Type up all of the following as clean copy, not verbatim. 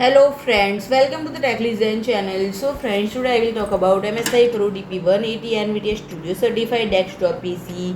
Hello friends, welcome to the TechListen channel. So friends, today I will talk about MSI Pro DP180 NVIDIA Studio Certified Desktop PC.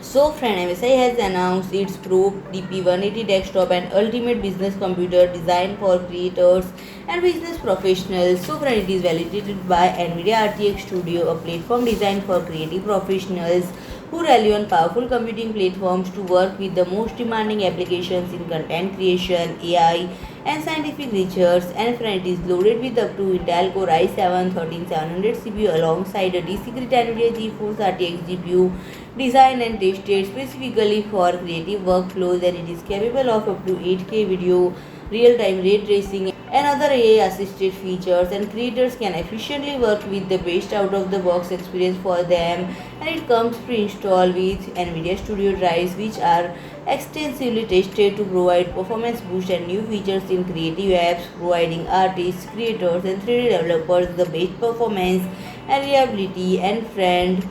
So friend, MSI has announced its Pro DP180 desktop and ultimate business computer designed for creators and business professionals. So friend, it is validated by NVIDIA RTX Studio, a platform designed for creative professionals who rely on powerful computing platforms to work with the most demanding applications in content creation, AI, and scientific research. And friend, it is loaded with up to Intel Core i7-13700 CPU alongside a D-Secret NVIDIA GeForce RTX GPU designed and tested specifically for creative workflows, and it is capable of up to 8K video, real-time ray tracing, and other AI assisted features, and creators can efficiently work with the best out of the box experience for them. And it comes pre-installed with NVIDIA Studio drives, which are extensively tested to provide performance boost and new features in creative apps, providing artists, creators, and 3D developers the best performance and reliability. And friend,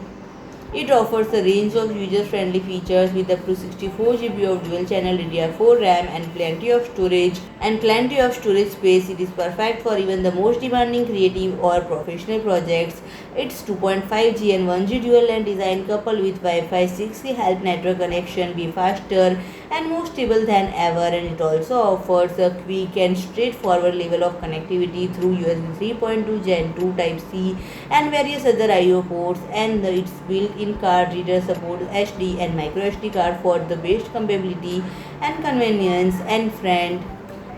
it offers a range of user-friendly features with up to 64 GB of dual-channel DDR4 RAM and plenty of storage space. It is perfect for even the most demanding creative or professional projects. Its 2.5G and 1G dual-LAN design coupled with Wi-Fi 6E help network connection be faster and more stable than ever, and it also offers a quick and straightforward level of connectivity through USB 3.2 Gen 2 Type-C and various other I/O ports, and its built-in card reader supports SD and micro SD card for the best compatibility and convenience. And friend,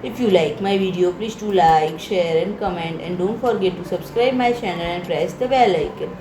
if you like my video, please do like, share and comment, and don't forget to subscribe my channel and press the bell icon.